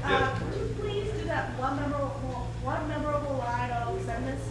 Could you please do that one memorable line of sentence?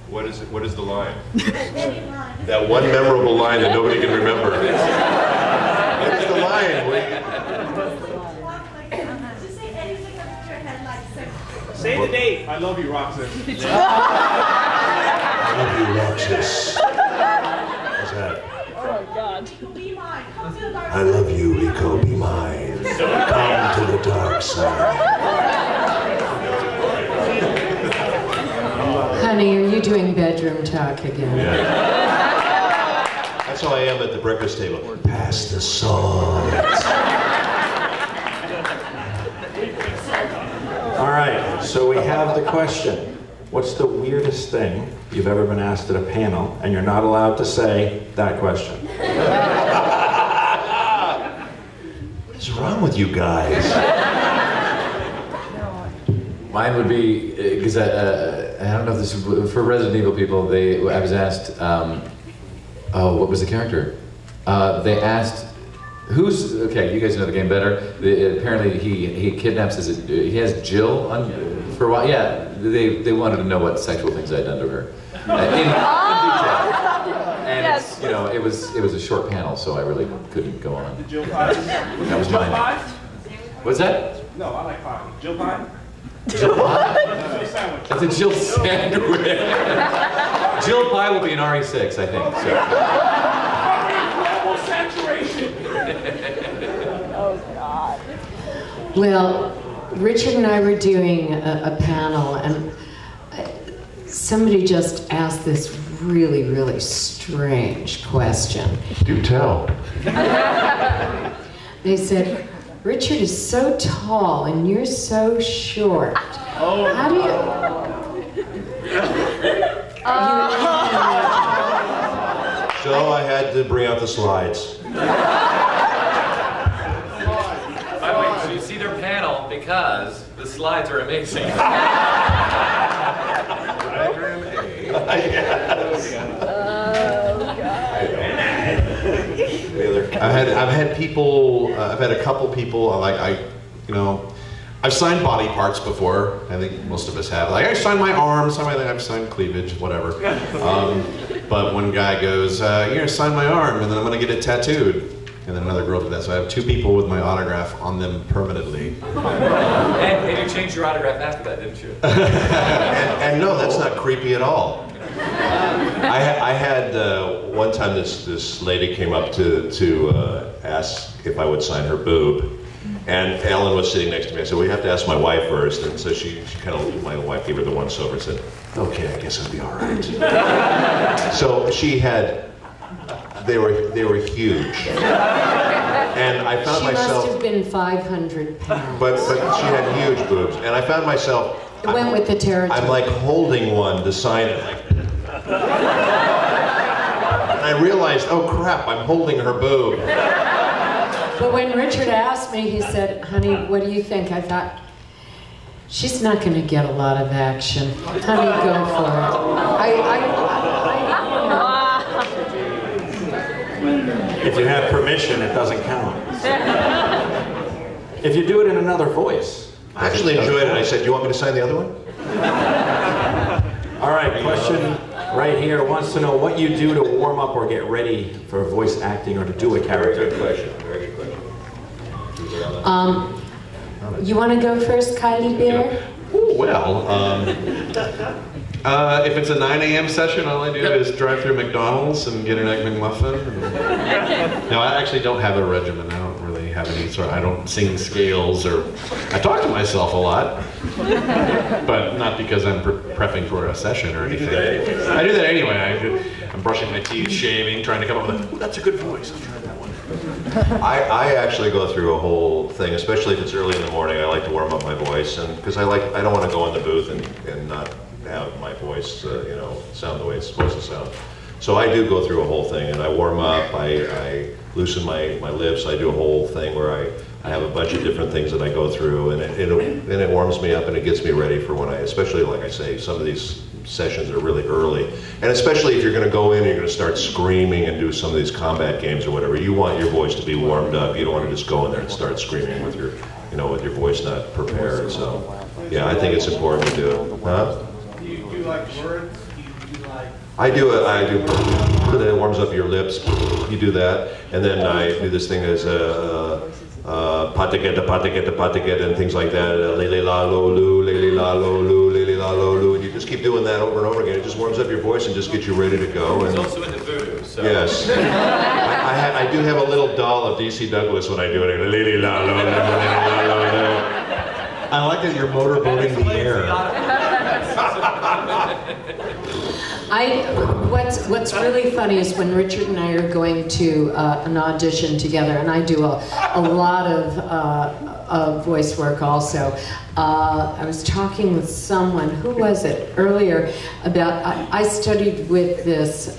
What is it? What is the line? Any line. That one memorable line that nobody can remember. What's the line? Just say anything that your head like say the date. I love you, Roxas. I love you, Roxas. What's that? Oh, God. Be mine. Come to the dark I love you, Rico, be mine. Come to the dark side. Honey, are you doing bedroom talk again? Yeah. That's how I am at the breakfast table. Pass the salt. All right, so we have the question. What's the weirdest thing you've ever been asked at a panel, and you're not allowed to say that question? What is wrong with you guys? Mine would be, because I don't know if this is, for Resident Evil people, I was asked, what was the character? They asked, okay, you guys know the game better. Apparently he kidnaps, he has Jill for a while. Yeah, they wanted to know what sexual things I'd done to her. In detail. And yes. You know, it was a short panel, so I really couldn't go on. The Jill pie? That was mine. Pie? What's that? No, I like pie. Jill pie? Jill pie? Jill sandwich. That's a Jill sandwich. Jill pie will be an RE6, I think. So. Saturation. Oh, God. Well, Richard and I were doing a panel, and somebody just asked this really, really strange question. Do tell. They said, Richard is so tall and you're so short. Oh. How do you... So I had to bring out the slides. By the way, so you see their panel because the slides are amazing. Diagram A. I've had people. I've had a couple people. I've signed body parts before. I think most of us have. Like I signed my arms. I've signed cleavage, whatever. But one guy goes, "You're gonna sign my arm, and then I'm gonna get it tattooed." And then another girl did that. So I have two people with my autograph on them permanently. And you changed your autograph after that, didn't you? and no, that's not creepy at all. I had one time this lady came up to ask if I would sign her boob, and Ellyn was sitting next to me. I said, "Well, you have to ask my wife first." And so she kind of, my wife gave her the once over and said, "Okay, I guess I'll be all right." So she had. They were huge, and I found myself. She must have been 500 pounds. But she had huge boobs, and I found myself. It went with the territory. I'm like holding one to sign it, like. And I realized, oh crap, I'm holding her boob. But when Richard asked me, he said, "Honey, what do you think?" I thought, she's not going to get a lot of action. Honey, go for it. If you have permission, it doesn't count. If you do it in another voice. I actually enjoyed it. I said, "You want me to sign the other one?" All right, question right here wants to know what you do to warm up or get ready for voice acting or to do a character. Very good question. Very good question. You want to go first, Kyle Hebert? Well, if it's a 9 a.m. session, all I do is drive through McDonald's and get an Egg McMuffin. No, I actually don't have a regimen. I don't really have any sort. I don't sing scales or. I talk to myself a lot, but not because I'm prepping for a session or anything. I do that anyway. I'm brushing my teeth, shaving, trying to come up with a. Ooh, that's a good voice. I'll try that one. I actually go through a whole thing, especially if it's early in the morning. I like to warm up my voice, and because I don't want to go in the booth and not have my voice, sound the way it's supposed to sound. So I do go through a whole thing, and I warm up. I loosen my lips. I do a whole thing where I have a bunch of different things that I go through, and it warms me up and it gets me ready for when especially like I say, some of these sessions are really early, and especially if you're going to go in and you're going to start screaming and do some of these combat games or whatever, you want your voice to be warmed up. You don't want to just go in there and start screaming with your you know, with your voice not prepared. So, yeah, I think it's important to do it. Huh? Do you like words? Do you like... I do it. That warms up your lips. You do that, and then I do this thing as patigeta, and things like that. Lele la lo lu, lele la lo lu, lele la lo lu. And you just keep doing that over and over again. It just warms up your voice and just gets you ready to go. It's And also into voodoo, so. yes, I do have a little doll of DC Douglas when I do it. Lele la lo, lele la lo lu. I like that you're motorboating the air. What's really funny is when Richard and I are going to an audition together, and I do a lot of voice work also. I was talking with someone, who was it, earlier, about, I studied with this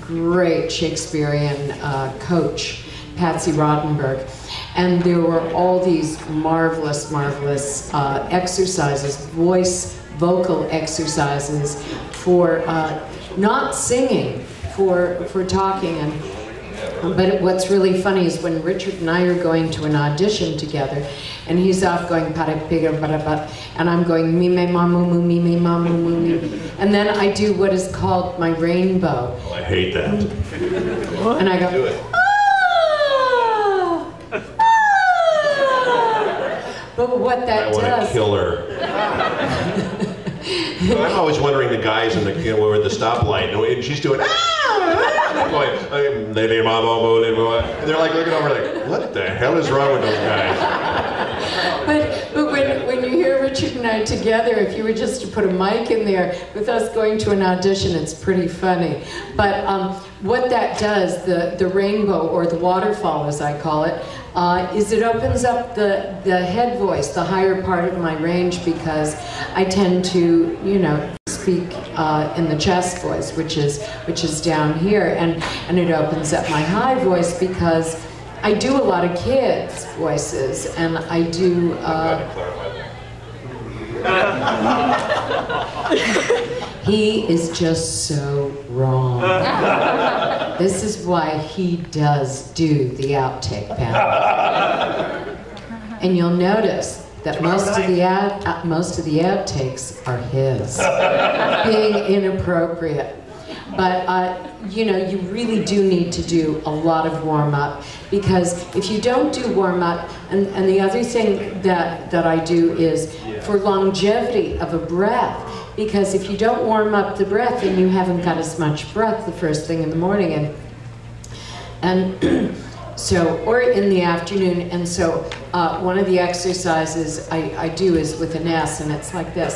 great Shakespearean coach, Patsy Rottenberg, and there were all these marvelous exercises, vocal exercises for not singing, for talking. But what's really funny is when Richard and I are going to an audition together, and he's off going and I'm going me me ma moo moo me me ma moo moo me, and then I do what is called my rainbow. Oh, I hate that. And I go, Do it. but what that I want does. to kill her. I'm always wondering the guys in the, you know, we're at the stoplight, and she's doing, I'm going, and they're like looking over like, what the hell is wrong with those guys? But when you hear Richard and I together, if you were just to put a mic in there with us going to an audition, it's pretty funny. But what that does, the rainbow, or the waterfall as I call it, is it opens up the head voice, the higher part of my range, because I tend to, you know, speak in the chest voice, which is down here, and it opens up my high voice because I do a lot of kids' voices, and I do. He is just so wrong. This is why he does do the outtake panel. And you'll notice that most of the outtakes are his, being inappropriate. But you know, you really do need to do a lot of warm-up, because if you don't do warm-up, and the other thing that I do is for longevity of a breath, because if you don't warm up the breath, then you haven't got as much breath the first thing in the morning, and so, or in the afternoon. And so one of the exercises I do is with an S, and it's like this.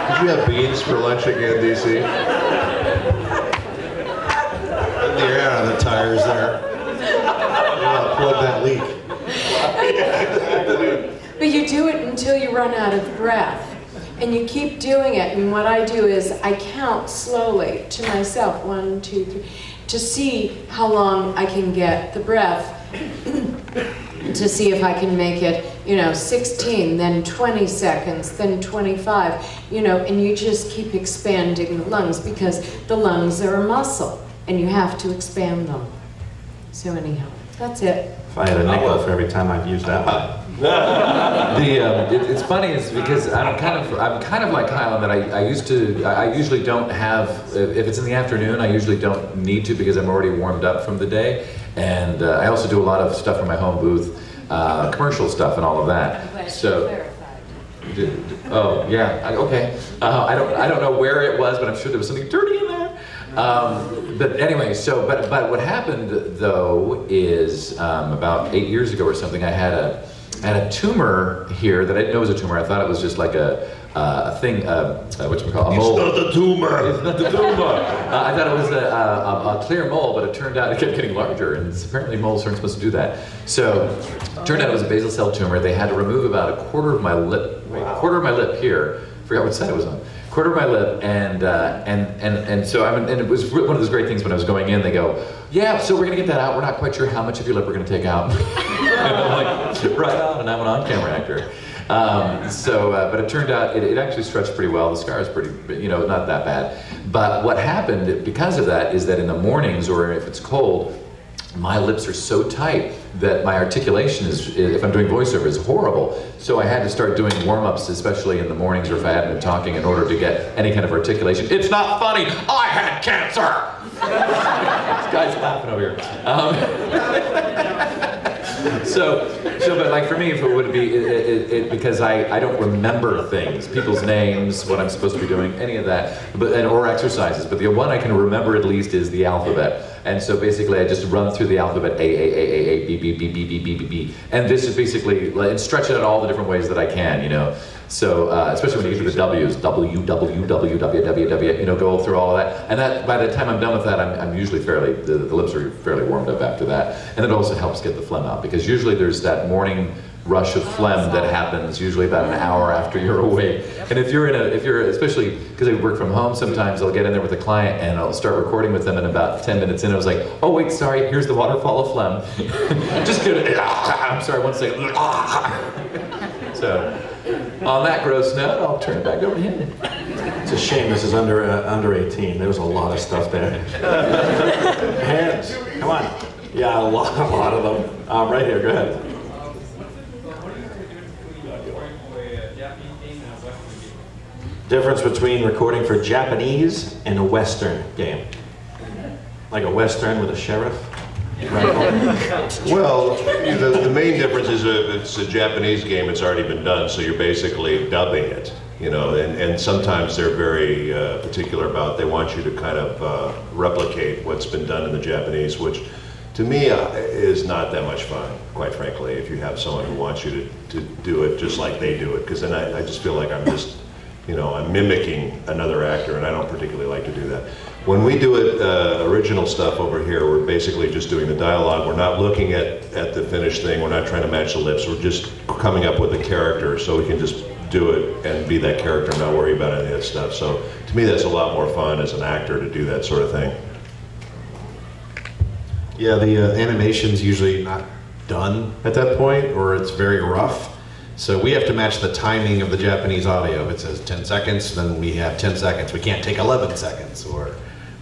Did you have beans for lunch again, DC? The air out of the tires there. You want to plug that leak. But you do it until you run out of breath. And you keep doing it. And what I do is I count slowly to myself, 1, 2, 3, to see how long I can get the breath, to see if I can make it, you know, 16, then 20 seconds, then 25, you know, and you just keep expanding the lungs, because the lungs are a muscle and you have to expand them. So anyhow, that's it. If I had a nickel for every time I've used that one. It's funny is because I'm kind of like Kyle in that I usually don't have, if it's in the afternoon, I usually don't need to, because I'm already warmed up from the day, and I also do a lot of stuff from my home booth, commercial stuff and all of that. So, oh yeah, okay. I don't know where it was, but I'm sure there was something dirty in there. But anyway, so but what happened though is about 8 years ago or something, I had a tumor here that I didn't know was a tumor. I thought it was just like a thing, whatchamacallit, a mole. It's not a tumor. It's not the tumor. I thought it was a clear mole, but it turned out it kept getting larger, and apparently moles aren't supposed to do that. So it turned out it was a basal cell tumor. They had to remove about a quarter of my lip, here. I forgot what side it was on. Quarter of my lip, and so and it was one of those great things when I was going in. They go, yeah, so we're gonna get that out. We're not quite sure how much of your lip we're gonna take out. And I'm like, right on, and I'm an on-camera actor. But it turned out it actually stretched pretty well. The scar is pretty, not that bad. But what happened because of that is that in the mornings, or if it's cold, my lips are so tight that my articulation if I'm doing voiceover, is horrible. So I had to start doing warm-ups, especially in the mornings or if I hadn't been talking, in order to get any kind of articulation. It's not funny, I had cancer! This guy's laughing over here. But like for me, if it would be, because I don't remember things, people's names, what I'm supposed to be doing, any of that, or exercises. But the one I can remember at least is the alphabet. And so basically I just run through the alphabet, A, B, B, B, B, B, B, B, B. And this is basically, and stretch it out all the different ways that I can, So, especially when you get to the W's, W, W, W, W, W, W, go through all of that. And that, by the time I'm done with that, I'm usually the lips are fairly warmed up after that. And it also helps get the phlegm out, because usually there's that morning rush of phlegm that happens usually about an hour after you're awake. And if you're especially because I work from home sometimes, I'll get in there with a client and I'll start recording with them, and about 10 minutes in I was like, oh wait, sorry, here's the waterfall of phlegm. Just kidding. I'm sorry, one second. So, on that gross note, I'll turn it back over to him. It's a shame this is under 18. There was a lot of stuff there. Hands, come on. Yeah, a lot of them. Right here, go ahead. Difference between recording for Japanese and a Western game. Like a Western with a sheriff. Well, the main difference is if it's a Japanese game, it's already been done, so you're basically dubbing it, and sometimes they're very particular about, they want you to kind of replicate what's been done in the Japanese, which to me is not that much fun, quite frankly, if you have someone who wants you to do it just like they do it, because then I just feel like I'm just, I'm mimicking another actor, and I don't particularly like to do that. When we do it, original stuff over here, we're basically just doing the dialogue. We're not looking at the finished thing. We're not trying to match the lips. We're just coming up with a character so we can just do it and be that character and not worry about any of that stuff. So to me, that's a lot more fun as an actor to do that sort of thing. Yeah, the animation's usually not done at that point, or it's very rough. So we have to match the timing of the Japanese audio. If it says 10 seconds, then we have 10 seconds. We can't take 11 seconds. Or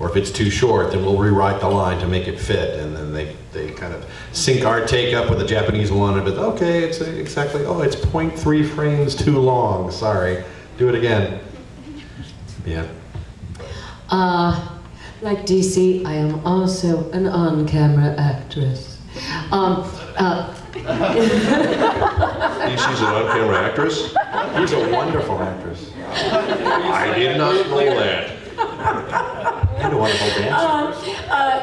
if it's too short, then we'll rewrite the line to make it fit. And then they kind of sync our take up with the Japanese one. And it's okay, it's exactly, it's 0.3 frames too long. Sorry, do it again. Yeah. Like DC, I am also an on-camera actress. She's an on-camera actress? She's a wonderful actress. I did not know that. And a wonderful dancer.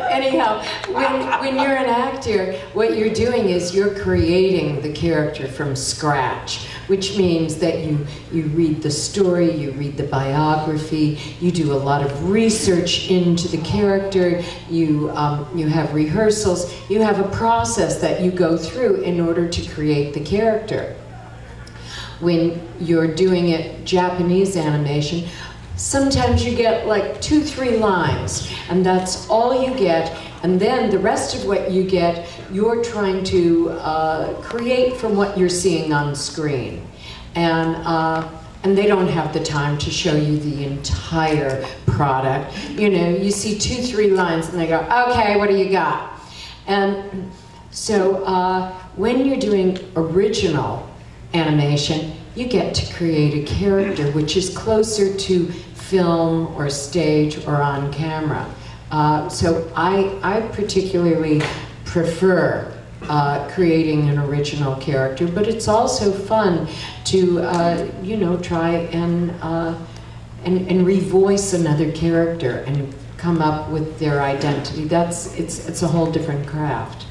Anyhow, when you're an actor, what you're doing is you're creating the character from scratch, which means that you read the story, you read the biography, you do a lot of research into the character, you have rehearsals, you have a process that you go through in order to create the character. When you're doing it Japanese animation, sometimes you get like 2-3 lines, and that's all you get, and then the rest of what you get, you're trying to create from what you're seeing on screen. And they don't have the time to show you the entire product. You see 2-3 lines and they go, okay, what do you got? And so when you're doing original animation, you get to create a character which is closer to film or stage or on camera. So I particularly prefer creating an original character, but it's also fun to try and revoice another character and come up with their identity. It's a whole different craft.